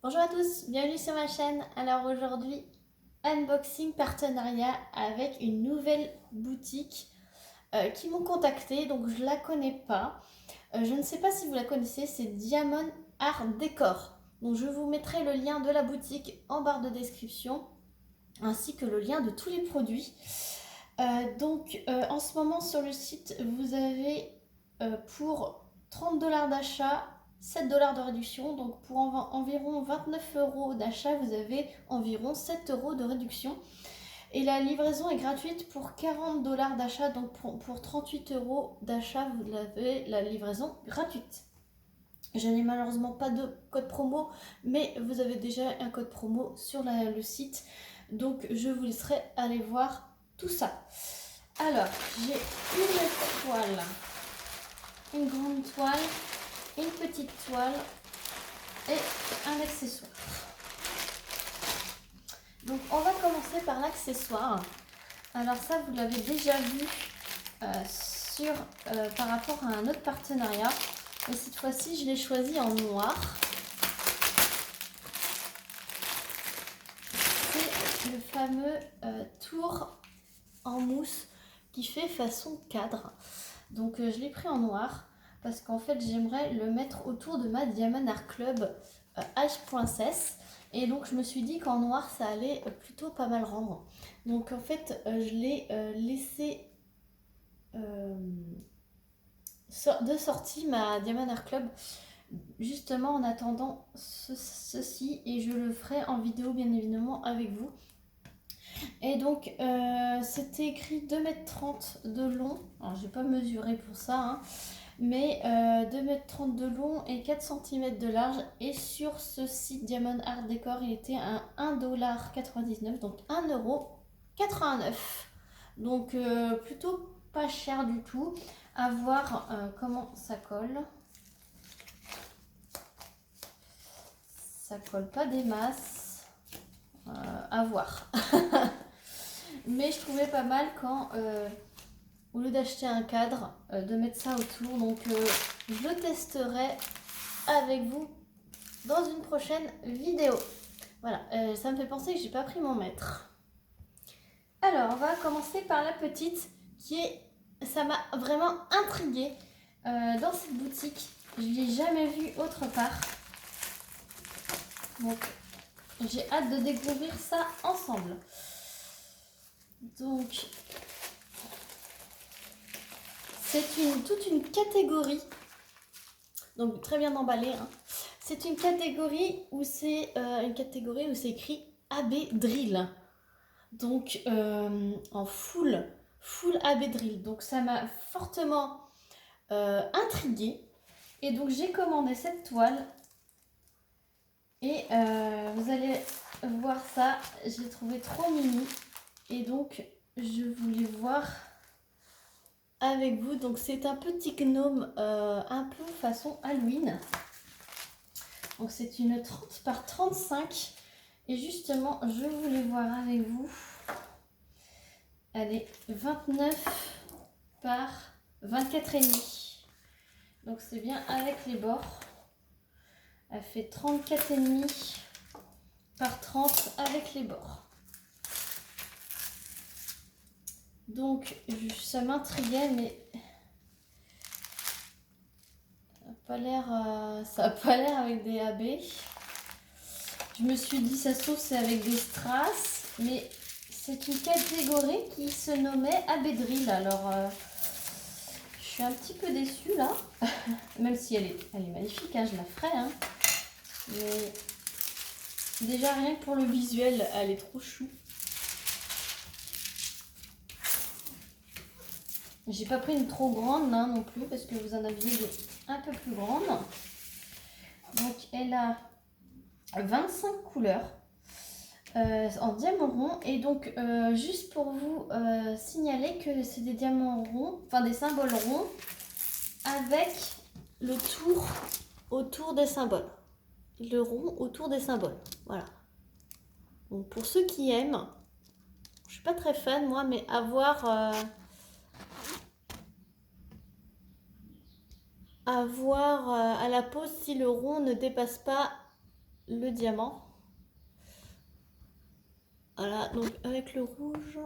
Bonjour à tous, bienvenue sur ma chaîne. Alors aujourd'hui, unboxing partenariat avec une nouvelle boutique qui m'ont contacté, donc je la connais pas. Je ne sais pas si vous la connaissez, c'est Diamond Art Décor. Donc je vous mettrai le lien de la boutique en barre de description ainsi que le lien de tous les produits. En ce moment sur le site, vous avez pour 30 $ d'achat 7 $ de réduction. Donc pour environ 29 € d'achat, vous avez environ 7 € de réduction. Et la livraison est gratuite pour 40 $ d'achat. Donc pour 38 € d'achat, vous avez la livraison gratuite. Je n'ai malheureusement pas de code promo, mais vous avez déjà un code promo sur le site. Donc je vous laisserai aller voir tout ça. Alors, j'ai une toile, une grande toile, une petite toile et un accessoire. Donc on va commencer par l'accessoire. Alors ça, vous l'avez déjà vu par rapport à un autre partenariat. Et cette fois-ci, je l'ai choisi en noir. C'est le fameux tour en mousse qui fait façon cadre. Donc je l'ai pris en noir parce qu'en fait j'aimerais le mettre autour de ma Diamond Art Club H.16 et donc je me suis dit qu'en noir ça allait plutôt pas mal rendre. Donc en fait je l'ai laissé de sortie ma Diamond Art Club justement en attendant ceci et je le ferai en vidéo bien évidemment avec vous. Et donc c'était écrit 2,30 m de long, alors j'ai pas mesuré pour ça hein, mais 2,30 m de long et 4 cm de large. Et sur ce site Diamond Art Décor, il était à 1,99 $, donc 1,89 €. Donc plutôt pas cher du tout. À voir comment ça colle. Ça colle pas des masses. À voir. Mais je trouvais pas mal quand au lieu d'acheter un cadre, de mettre ça autour. Donc je le testerai avec vous dans une prochaine vidéo. Voilà, ça me fait penser que j'ai pas pris mon mètre. Alors, on va commencer par la petite ça m'a vraiment intriguée dans cette boutique. Je l'ai jamais vue autre part. Donc, j'ai hâte de découvrir ça ensemble. Donc, c'est toute une catégorie. Donc, très bien emballé. Hein. C'est une catégorie où c'est écrit AB Drill. Donc en full AB Drill. Donc ça m'a fortement intriguée. Et donc j'ai commandé cette toile. Et vous allez voir ça. Je l'ai trouvé trop mini. Et donc je voulais voir avec vous. Donc c'est un petit gnome un peu façon Halloween. Donc c'est une 30 par 35. Et justement, je voulais voir avec vous. Elle est 29 par 24,5. Donc c'est bien avec les bords. Elle fait 34,5 par 30 avec les bords. Donc ça m'intriguait, mais ça n'a pas l'air avec des AB. Je me suis dit, ça se trouve, c'est avec des strass, mais c'est une catégorie qui se nommait AB Drill. Alors, je suis un petit peu déçue là, même si elle est magnifique, hein, je la ferai. Hein. Mais déjà, rien que pour le visuel, elle est trop chou. J'ai pas pris une trop grande hein, non plus, parce que vous en aviez des un peu plus grandes. Donc, elle a 25 couleurs. En diamant rond. Et donc juste pour vous signaler que c'est des diamants ronds, enfin des symboles ronds avec le tour autour des symboles, le rond autour des symboles, voilà. Donc pour ceux qui aiment, je suis pas très fan moi, mais à voir à la pose si le rond ne dépasse pas le diamant. Voilà, donc avec le rouge,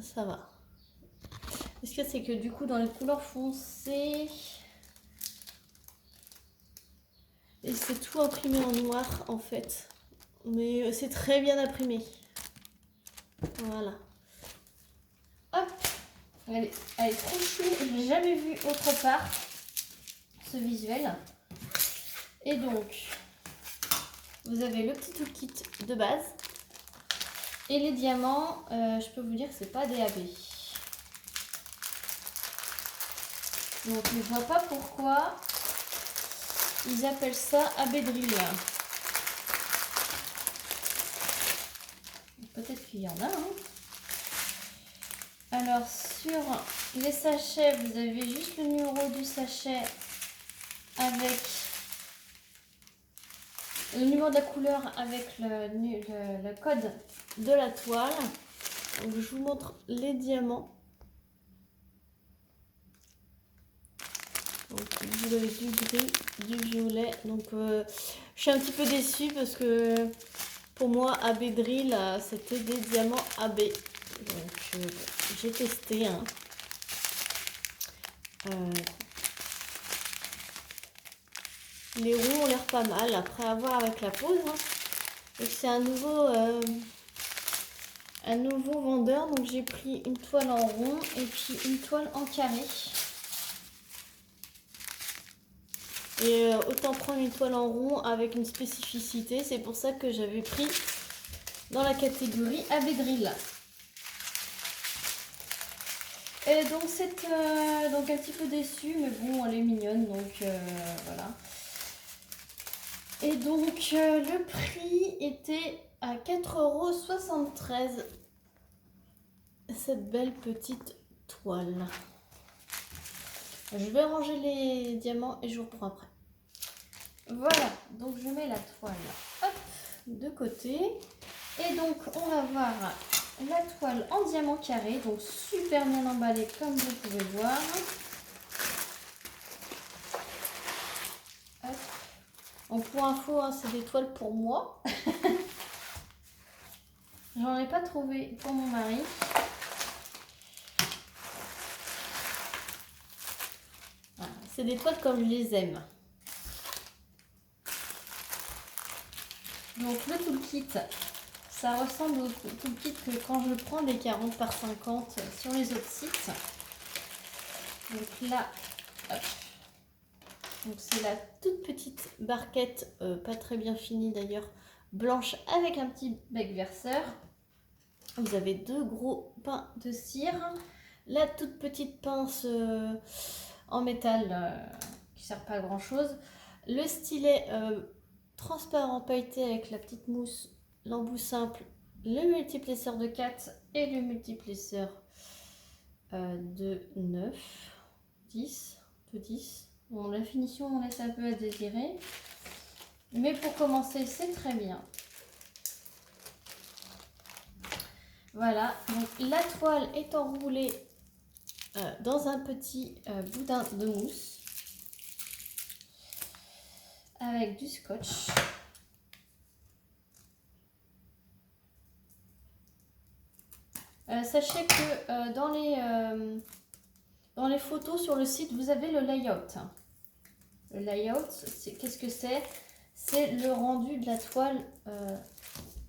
ça va. Ce que c'est que du coup, dans les couleurs foncées, et c'est tout imprimé en noir en fait. Mais c'est très bien imprimé. Voilà. Hop. Elle est trop chou. Je l'ai jamais vu autre part, ce visuel. Et donc, vous avez le petit toolkit de base. Et les diamants, je peux vous dire que c'est pas des AB. Donc je ne vois pas pourquoi ils appellent ça AB Drill. Peut-être qu'il y en a. Hein. Alors sur les sachets, vous avez juste le numéro du sachet avec le numéro de la couleur avec le code de la toile. Donc, je vous montre les diamants. Donc, vous avez du gris, du violet. Donc je suis un petit peu déçue parce que pour moi AB Drill c'était des diamants AB. Donc j'ai testé. Hein. Les ronds ont l'air pas mal. Après avoir avec la pose. Hein. C'est un nouveau vendeur. Donc j'ai pris une toile en rond et puis une toile en carré. Et autant prendre une toile en rond avec une spécificité. C'est pour ça que j'avais pris dans la catégorie AB Drill. Et donc c'est donc un petit peu déçue, mais bon, elle est mignonne, donc voilà. Et donc le prix était à 4,73 €. Cette belle petite toile. Je vais ranger les diamants et je vous reprends après. Voilà, donc je mets la toile hop, de côté. Et donc on va voir la toile en diamant carré, donc super bien emballée comme vous pouvez voir. Hop. Donc pour info, hein, c'est des toiles pour moi. J'en ai pas trouvé pour mon mari. Voilà, c'est des toiles comme je les aime. Donc le toolkit, ça ressemble au toolkit que quand je prends des 40 par 50 sur les autres sites. Donc là, hop. Donc c'est la toute petite barquette, pas très bien finie d'ailleurs, blanche avec un petit bec verseur. Vous avez deux gros pains de cire, la toute petite pince en métal qui ne sert pas à grand chose, le stylet transparent pailleté avec la petite mousse, l'embout simple, le multiplesseur de 4 et le multiplesseur de 9, 10, de 10. Bon, la finition, on laisse un peu à désirer. Mais pour commencer, c'est très bien. Voilà, donc la toile est enroulée dans un petit boudin de mousse avec du scotch. Sachez que dans les photos sur le site, vous avez le layout. Le layout, qu'est-ce que c'est? C'est le rendu de la toile.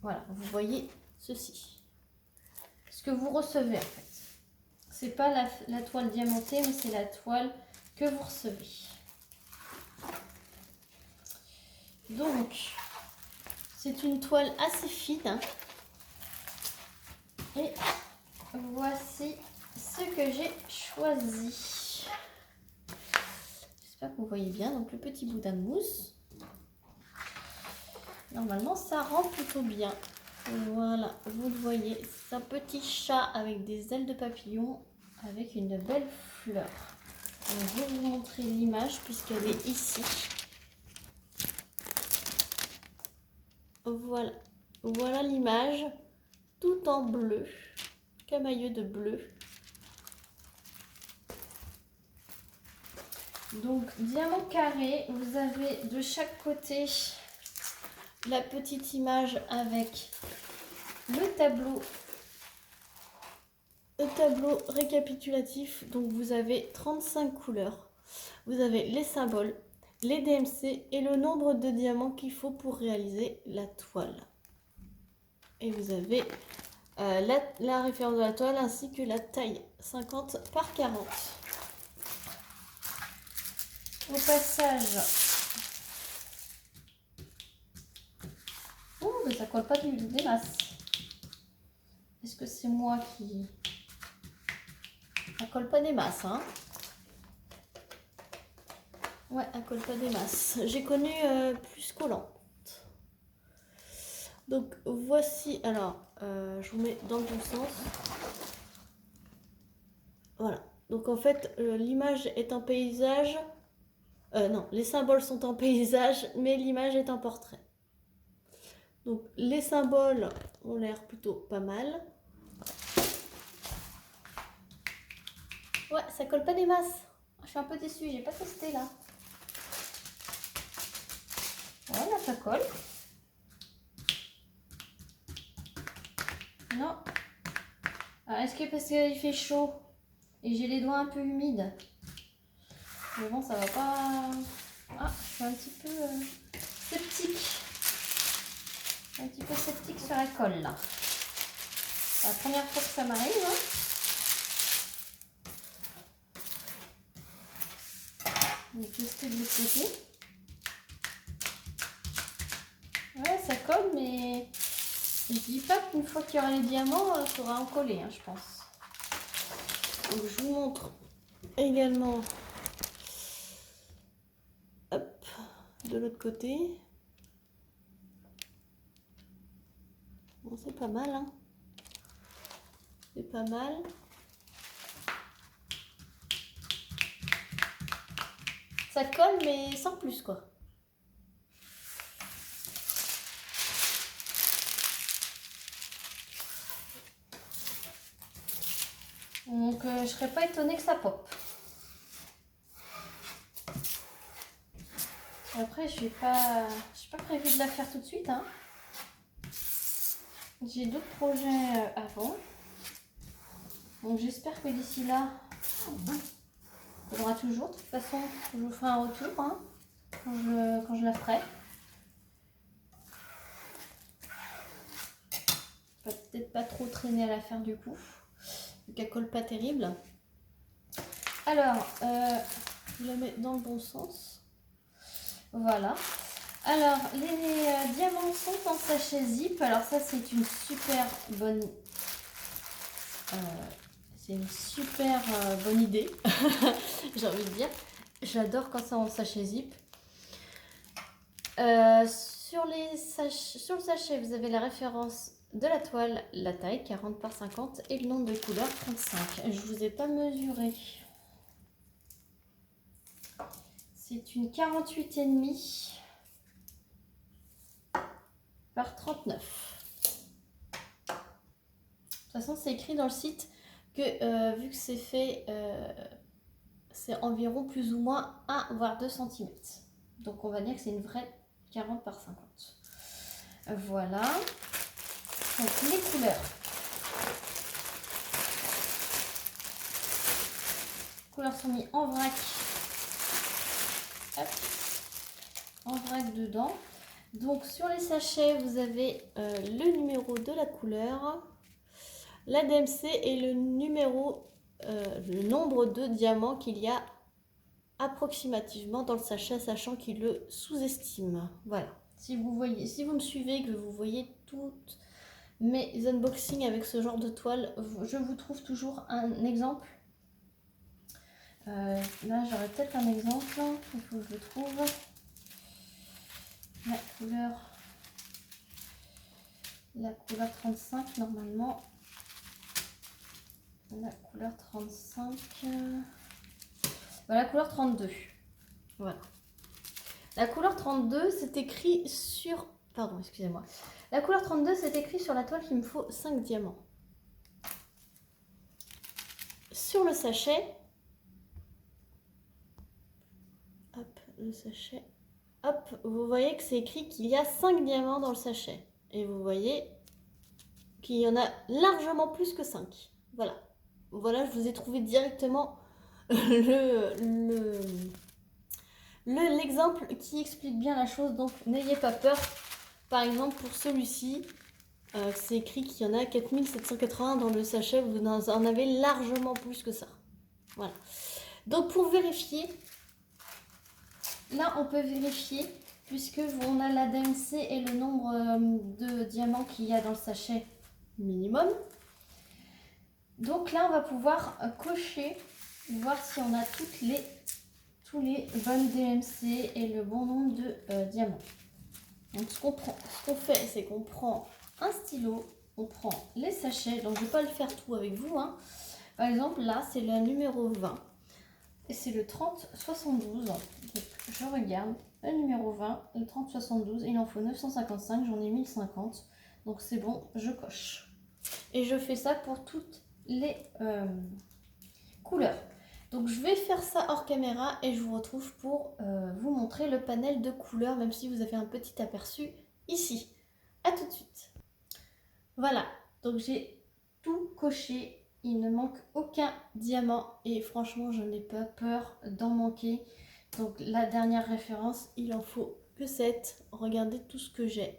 Voilà, vous voyez ceci. Ce que vous recevez en fait. C'est pas la toile diamantée, mais c'est la toile que vous recevez. Donc, c'est une toile assez fine. Hein. Et voici ce que j'ai choisi. J'espère que vous voyez bien. Donc, le petit boudin de mousse. Normalement, ça rend plutôt bien. Voilà, vous le voyez. C'est un petit chat avec des ailes de papillon avec une belle fleur. Donc, je vais vous montrer l'image puisqu'elle est ici. Voilà, voilà l'image, tout en bleu, camailleux de bleu. Donc, diamant carré, vous avez de chaque côté la petite image avec le tableau récapitulatif. Donc vous avez 35 couleurs, vous avez les symboles, les DMC et le nombre de diamants qu'il faut pour réaliser la toile. Et vous avez la référence de la toile ainsi que la taille 50 par 40. Au passage, oh mais ça colle pas des masses. Est-ce que c'est moi qui... Ça colle pas des masses, hein? Ouais, elle colle pas des masses. J'ai connu plus collante. Donc voici, alors je vous mets dans le bon sens. Voilà. Donc en fait, l'image est un paysage. Non, les symboles sont en paysage, mais l'image est un portrait. Donc les symboles ont l'air plutôt pas mal. Ouais, ça colle pas des masses. Je suis un peu déçue, j'ai pas testé là. Ouais, là ça colle. Non. Est-ce que parce qu'il fait chaud et j'ai les doigts un peu humides? Mais bon, ça va pas... Ah, je suis un petit peu sceptique. Un petit peu sceptique sur la colle là. C'est la première fois que ça m'arrive. Hein. On va tester de l'autre côté. Ouais, ça colle, mais je dis pas qu'une fois qu'il y aura les diamants, ça sera en coller, hein, je pense. Donc je vous montre également, hop, de l'autre côté. Bon, c'est pas mal, hein. C'est pas mal. Ça colle, mais sans plus, quoi. Donc je serais pas étonnée que ça pop. Après, je n'ai pas prévu de la faire tout de suite. Hein. J'ai d'autres projets avant. Donc j'espère que d'ici là, il y aura toujours. De toute façon, je vous ferai un retour hein, quand je la ferai. Peut-être pas trop traîner à la faire du coup. Donc elle colle pas terrible. Alors, je la mets dans le bon sens. Voilà. Alors, les diamants sont en sachet zip. Alors ça, c'est une super bonne... c'est une super bonne idée. J'ai envie de dire. J'adore quand c'est en sachet zip. Sur le sachet, vous avez la référence de la toile, la taille 40 par 50 et le nombre de couleurs 35. Je vous ai pas mesuré. C'est une 48,5 par 39. De toute façon, c'est écrit dans le site que vu que c'est fait, c'est environ plus ou moins 1 voire 2 cm. Donc on va dire que c'est une vraie 40 par 50. Voilà. Donc les couleurs. Les couleurs sont mises en vrac. Hop. En vrac dedans. Donc sur les sachets, vous avez le numéro de la couleur, la DMC et le numéro, le nombre de diamants qu'il y a approximativement dans le sachet, sachant qu'il le sous-estime. Voilà. Si vous voyez, si vous me suivez, que vous voyez toutes mes unboxings avec ce genre de toile, je vous trouve toujours un exemple. Là, j'aurais peut-être un exemple. Il faut que je le trouve. La couleur 35 normalement. La couleur 35. La couleur 32. Voilà. La couleur 32, c'est écrit sur... Pardon, excusez-moi. La couleur 32, c'est écrit sur la toile qu'il me faut 5 diamants. Sur le sachet... Hop, le sachet... hop, vous voyez que c'est écrit qu'il y a 5 diamants dans le sachet. Et vous voyez qu'il y en a largement plus que 5. Voilà. Voilà, je vous ai trouvé directement l'exemple qui explique bien la chose. Donc, n'ayez pas peur. Par exemple, pour celui-ci, c'est écrit qu'il y en a 4780 dans le sachet. Vous en avez largement plus que ça. Voilà. Donc, pour vérifier, là, on peut vérifier puisque on a la DMC et le nombre de diamants qu'il y a dans le sachet minimum. Donc là, on va pouvoir cocher, voir si on a tous les bonnes DMC et le bon nombre de diamants. Donc ce qu'on fait, c'est qu'on prend un stylo, on prend les sachets. Donc je ne vais pas le faire tout avec vous, hein. Par exemple, là, c'est la numéro 20 et c'est le 3072. Donc je regarde le numéro 20, le 3072, il en faut 955, j'en ai 1050. Donc c'est bon, je coche. Et je fais ça pour toutes les couleurs. Donc je vais faire ça hors caméra et je vous retrouve pour vous montrer le panel de couleurs, même si vous avez un petit aperçu ici. A tout de suite. Voilà, donc j'ai tout coché, il ne manque aucun diamant et franchement je n'ai pas peur d'en manquer. Donc la dernière référence, il en faut que 7. Regardez tout ce que j'ai.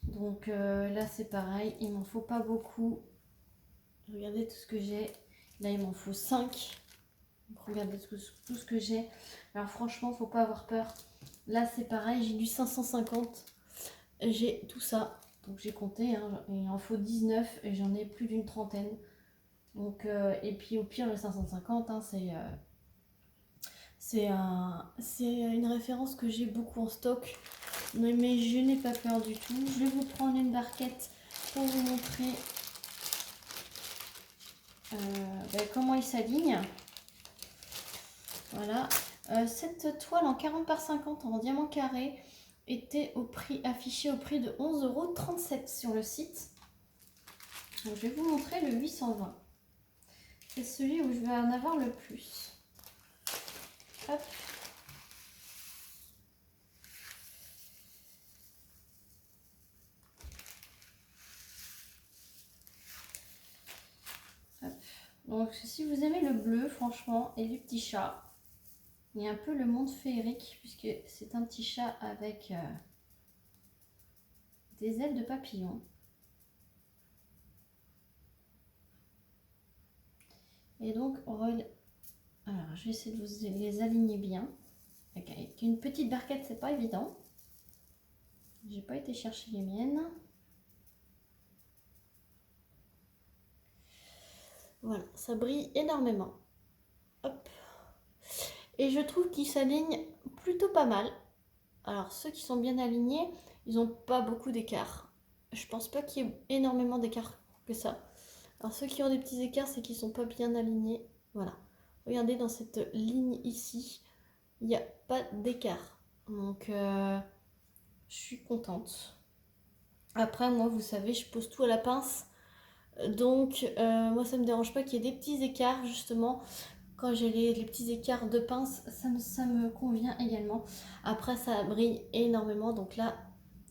Donc là c'est pareil, il m'en faut pas beaucoup. Regardez tout ce que j'ai. Là il m'en faut 5. Donc, regardez tout ce que j'ai. Alors franchement, faut pas avoir peur. Là c'est pareil, j'ai du 550. J'ai tout ça. Donc j'ai compté, hein, il en faut 19 et j'en ai plus d'une trentaine. Donc, et puis au pire le 550, hein, c'est une référence que j'ai beaucoup en stock. Mais je n'ai pas peur du tout. Je vais vous prendre une barquette pour vous montrer comment il s'aligne. Voilà. Cette toile en 40 par 50 en diamant carré était affichée au prix de 11,37 € sur le site. Donc, je vais vous montrer le 820. C'est celui où je vais en avoir le plus. Hop. Hop. Donc si vous aimez le bleu, franchement, et les petits chats, il y a un peu le monde féerique, puisque c'est un petit chat avec des ailes de papillon. Et donc, alors, je vais essayer de vous les aligner bien. Avec une petite barquette, c'est pas évident. J'ai pas été chercher les miennes. Voilà, ça brille énormément. Hop. Et je trouve qu'ils s'alignent plutôt pas mal. Alors, ceux qui sont bien alignés, ils n'ont pas beaucoup d'écart. Je pense pas qu'il y ait énormément d'écart que ça. Alors, ceux qui ont des petits écarts, c'est qu'ils sont pas bien alignés. Voilà. Regardez dans cette ligne ici, il n'y a pas d'écart. Donc, je suis contente. Après, moi, vous savez, je pose tout à la pince. Donc, moi, ça me dérange pas qu'il y ait des petits écarts, justement. Quand j'ai les petits écarts de pince, ça me convient également. Après, ça brille énormément. Donc là,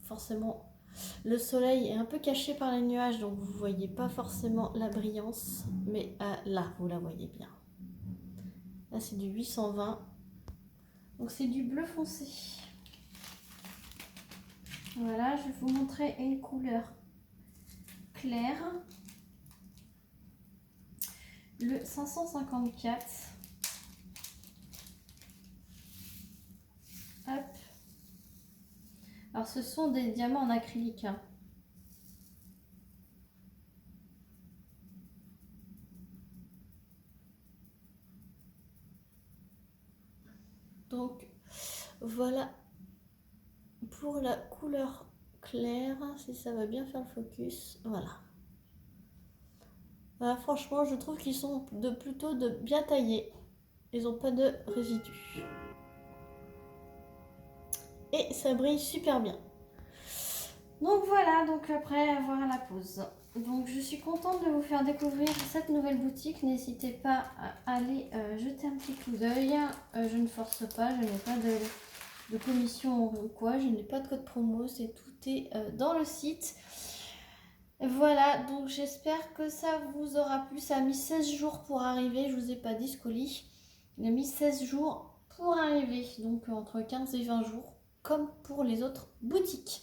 forcément, le soleil est un peu caché par les nuages. Donc, vous ne voyez pas forcément la brillance. Mais là, vous la voyez bien. Là, c'est du 820. Donc, c'est du bleu foncé. Voilà, je vais vous montrer une couleur claire. Le 554. Hop. Alors ce sont des diamants en acrylique. Hein. Donc voilà pour la couleur claire, si ça va bien faire le focus. Voilà. Franchement, je trouve qu'ils sont plutôt bien taillés. Ils n'ont pas de résidus. Et ça brille super bien. Donc voilà, donc après avoir la pause. Donc je suis contente de vous faire découvrir cette nouvelle boutique. N'hésitez pas à aller jeter un petit coup d'œil. Je ne force pas, je n'ai pas de commission ou quoi, je n'ai pas de code promo, tout est dans le site. Voilà, donc j'espère que ça vous aura plu. Ça a mis 16 jours pour arriver, je vous ai pas dit ce colis. Il a mis 16 jours pour arriver, donc entre 15 et 20 jours, comme pour les autres boutiques.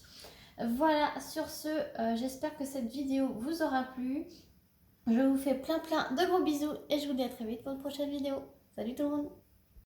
Voilà, sur ce, j'espère que cette vidéo vous aura plu. Je vous fais plein de gros bisous et je vous dis à très vite pour une prochaine vidéo. Salut tout le monde!